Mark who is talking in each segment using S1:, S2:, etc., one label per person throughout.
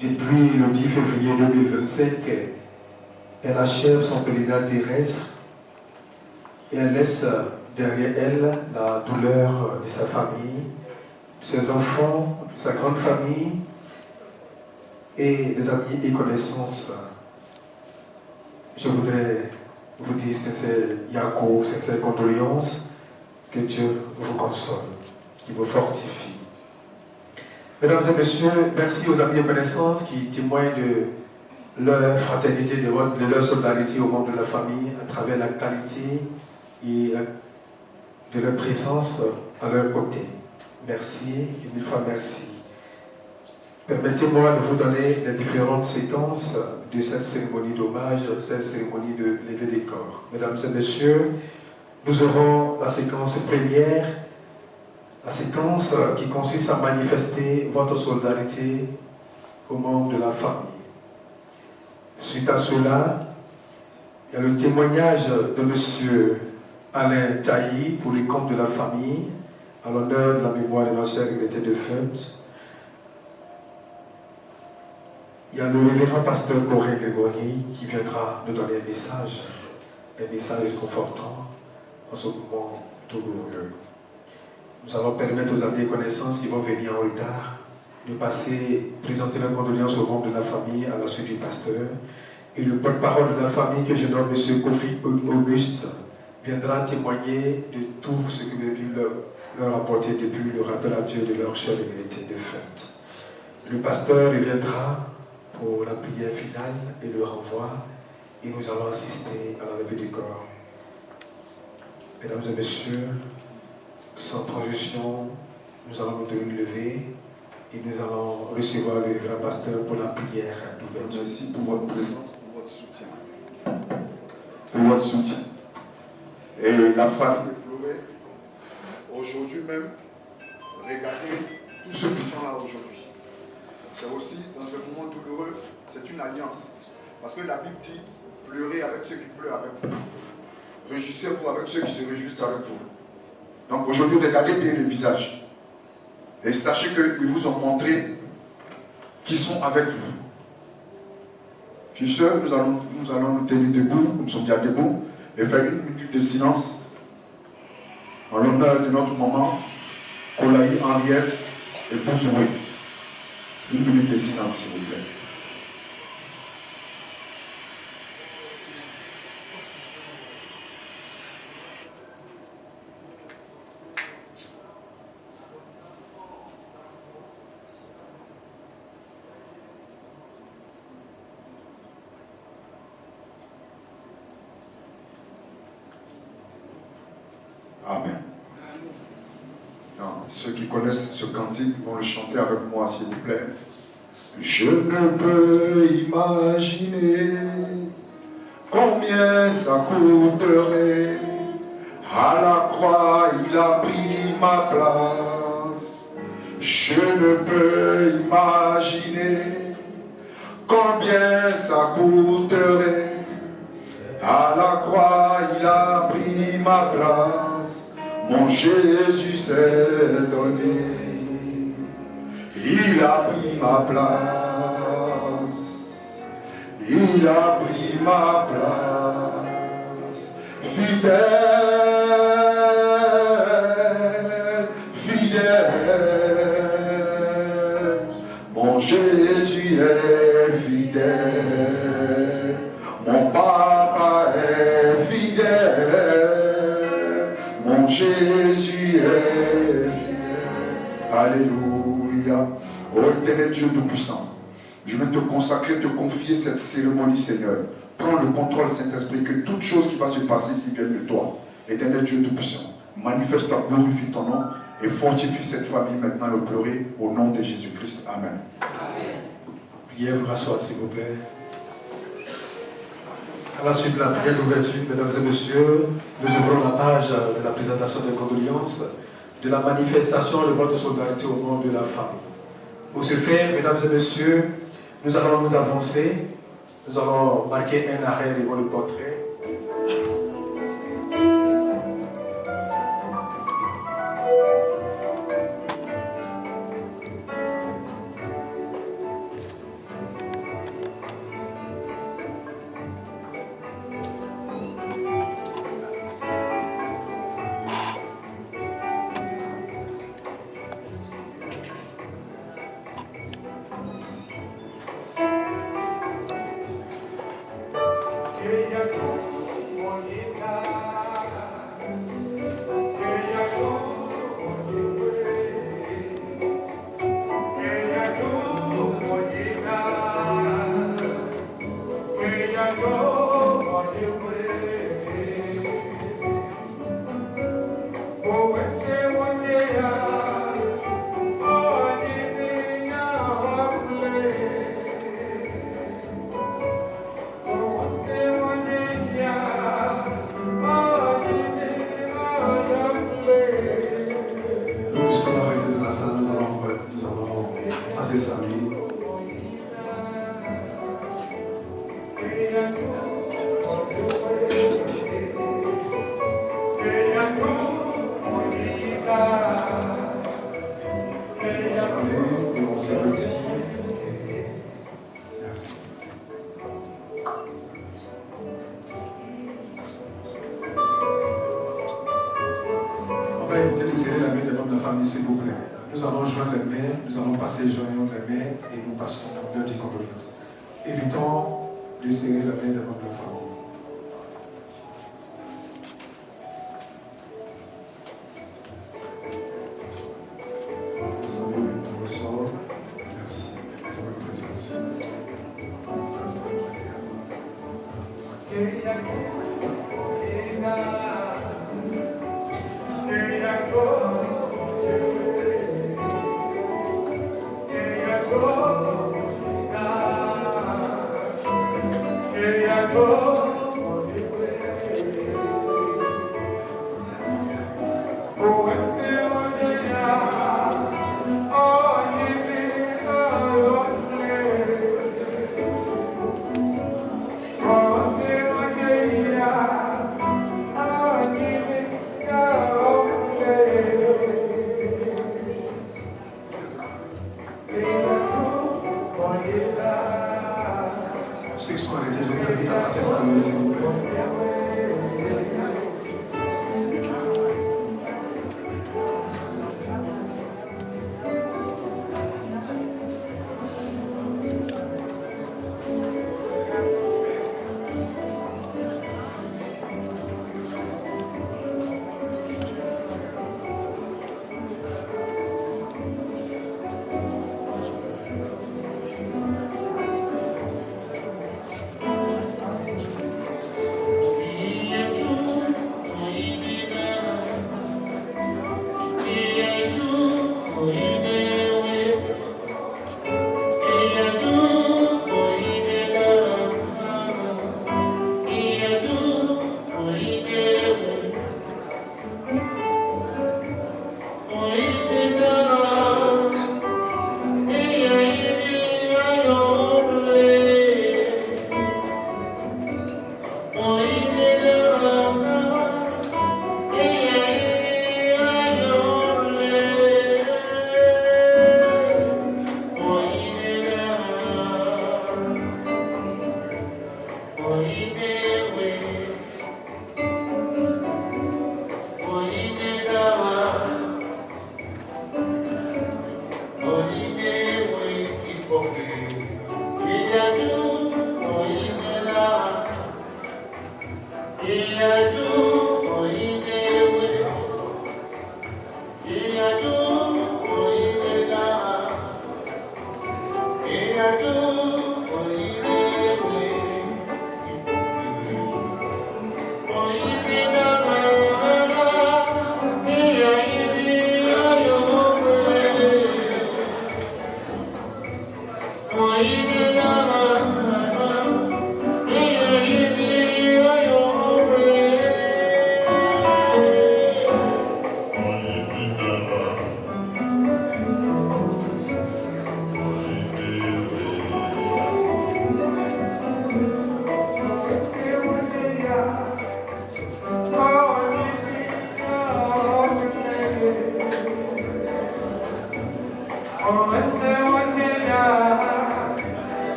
S1: Depuis le 10 février 2025, Elle achève son pèlerinage terrestre et elle laisse derrière elle la douleur de sa famille, de ses enfants, de sa grande famille et des amis et connaissances. Je voudrais vous dire sincères condoléances, que Dieu vous console, qu'il vous fortifie. Mesdames et messieurs, merci aux amis et connaissances qui témoignent de leur fraternité, de leur solidarité au monde de la famille à travers la qualité et de leur présence à leur côté. Merci et mille fois merci. Permettez-moi de vous donner les différentes séquences de cette cérémonie d'hommage, cette cérémonie de levée des corps. Mesdames et messieurs, nous aurons la séquence première, la séquence qui consiste à manifester votre solidarité au membre de la famille. Suite à cela, il y a le témoignage de M. Alain Tailly pour les comptes de la famille, à l'honneur de la mémoire de l'ancien regretté de Feut. Il y a le révérend pasteur Corinne Grégory qui viendra nous donner un message confortant en ce moment douloureux. Nous allons permettre aux amis et connaissances qui vont venir en retard de présenter leurs condoléances au membre de la famille à la suite du pasteur. Et le porte-parole de la famille que je nomme M. Kofi Auguste viendra témoigner de tout ce que Dieu leur apporter depuis le rappel à Dieu de leur cher regretté de fête. Le pasteur reviendra pour la prière finale et le renvoi, et nous allons assister à la levée du corps. Mesdames et messieurs, sans transition, nous allons nous donner une levée et nous allons recevoir le révérend pasteur pour la prière d'ouverture.
S2: Merci pour votre présence, pour votre soutien. Pour votre soutien. Et la famille de pleurer. Aujourd'hui même, regardez tous ceux qui sont là aujourd'hui. C'est aussi, dans un moment douloureux, c'est une alliance. Parce que la Bible dit, pleurez avec ceux qui pleurent avec vous. Réjouissez-vous avec ceux qui se réjouissent avec vous. Donc aujourd'hui, regardez bien les visages. Et sachez qu'ils vous ont montré qu'ils sont avec vous. Je suis sûr, nous allons nous tenir debout, nous sommes déjà debout, et faire une minute de silence en l'honneur de notre maman, Kolaï Henriette et Bouzoué. Une minute de silence, s'il vous plaît. Amen. Non, ceux qui connaissent ce cantique vont le chanter avec moi, s'il vous plaît. Je ne peux imaginer combien ça coûterait. À la croix, il a pris ma place. Je ne peux imaginer combien ça coûterait. À la croix, il a pris ma place. Mon Jésus s'est donné. Il a pris ma place. Il a pris ma place. Fidèle, fidèle. Mon Jésus est fidèle. Mon Papa est fidèle. Mon Jésus est fidèle. Alléluia. Oh éternel Dieu Tout-Puissant, je vais te consacrer, te confier cette cérémonie, Seigneur. Prends le contrôle, Saint-Esprit, que toute chose qui va se passer ici vienne de toi. Éternel Dieu Tout-Puissant, manifeste-toi, glorifie ton nom et fortifie cette famille maintenant le pleurer au nom de Jésus-Christ. Amen.
S1: Priez vous rasseoir, s'il vous plaît. À la suite de la prière d'ouverture, mesdames et messieurs, nous ouvrons la page de la présentation des condoléances, de la manifestation de votre solidarité au nom de la famille. Pour ce faire, mesdames et messieurs, nous allons nous avancer, nous allons marquer un arrêt devant le portrait.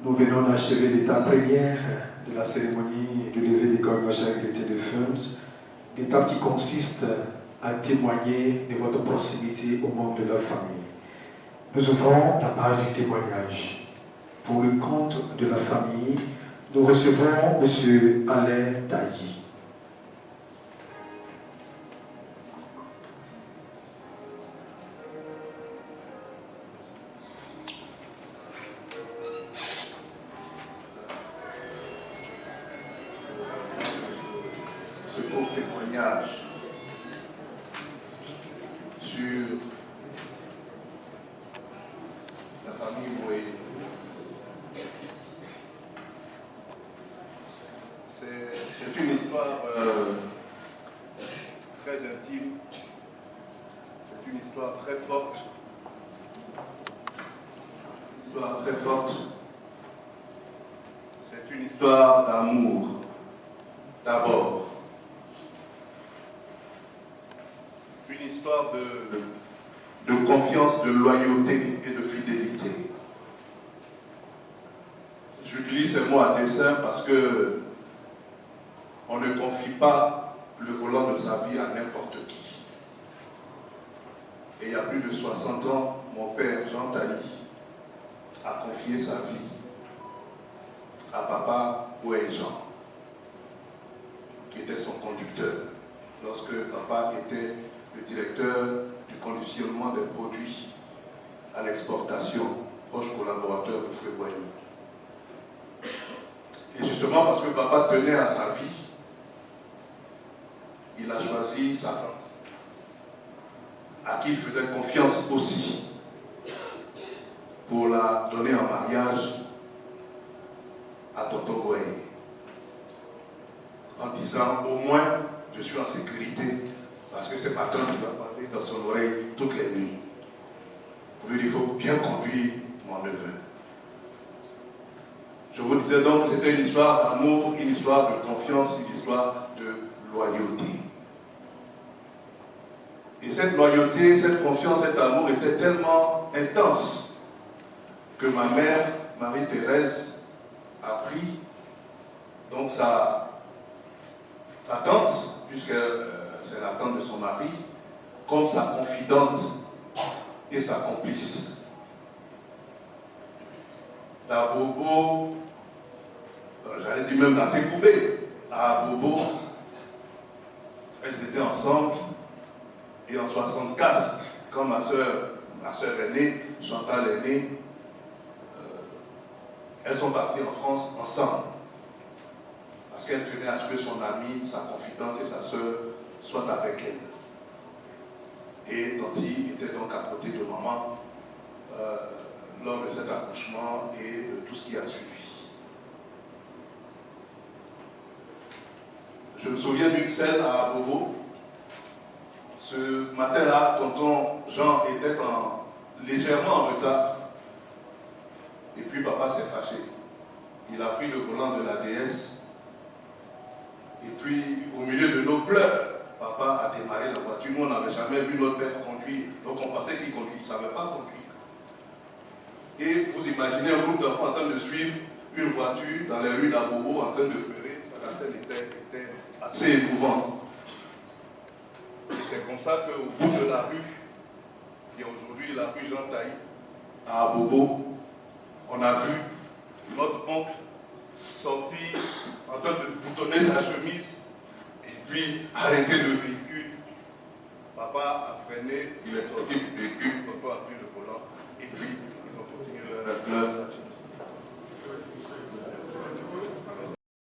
S1: Nous venons d'achever l'étape première de la cérémonie de levée des corps chrétien de Funds, l'étape qui consiste à témoigner de votre proximité aux membres de leur famille. Nous ouvrons la page du témoignage. Pour le compte de la famille, nous recevons M. Alain Tailly.
S2: Ce beau témoignage sur la famille Moué. C'est une histoire très intime, c'est une histoire très forte, c'est une histoire d'amour d'abord, une histoire de confiance, de loyauté et de fidélité. J'utilise ces mots à dessein parce que on ne confie pas le volant de sa vie à n'importe qui. Et il y a plus de 60 ans, mon père Jean Tailly a confié sa vie à papa Oué-Jean, qui était son conducteur, lorsque papa était le directeur du conditionnement des produits à l'exportation, proche collaborateur de Fouet-Boigny. Et justement parce que papa tenait à sa vie, il a choisi sa tante, à qui il faisait confiance aussi, pour la donner en mariage à Tonton Goye, en disant au moins je suis en sécurité parce que c'est ma tante qui va parler dans son oreille toutes les nuits. Pour lui dire, il faut bien conduire mon neveu. Je vous disais donc que c'était une histoire d'amour, une histoire de confiance, une histoire de loyauté. Et cette loyauté, cette confiance, cet amour était tellement intense que ma mère, Marie-Thérèse, a pris donc sa tante, puisque c'est la tante de son mari, comme sa confidente et sa complice. La Bobo, j'allais dire même la Técoubé, à Bobo, elles étaient ensemble. Et en 64, quand ma soeur est née, Chantal est née, elles sont parties en France ensemble. Parce qu'elle tenait à ce que son amie, sa confidente et sa soeur soient avec elle. Et Tanti était donc à côté de maman lors de cet accouchement et de tout ce qui a suivi. Je me souviens d'une scène à Bobo.
S3: Ce matin-là, tonton Jean était légèrement en retard. Et puis papa s'est fâché. Il a pris le volant de la DS. Et puis, au milieu de nos pleurs, papa a démarré la voiture. Nous, on n'avait jamais vu notre père conduire. Donc on pensait qu'il conduisait. Il ne savait pas conduire. Et vous imaginez un groupe d'enfants en train de suivre une voiture dans les rues d'Abobo en train de pleurer. La scène était assez émouvante. Et c'est comme ça qu'au bout de la rue, qui est aujourd'hui la rue Jean Taï, à Abobo, on a vu notre oncle sortir en train de boutonner sa chemise et puis arrêter le véhicule. Papa a freiné, il est sorti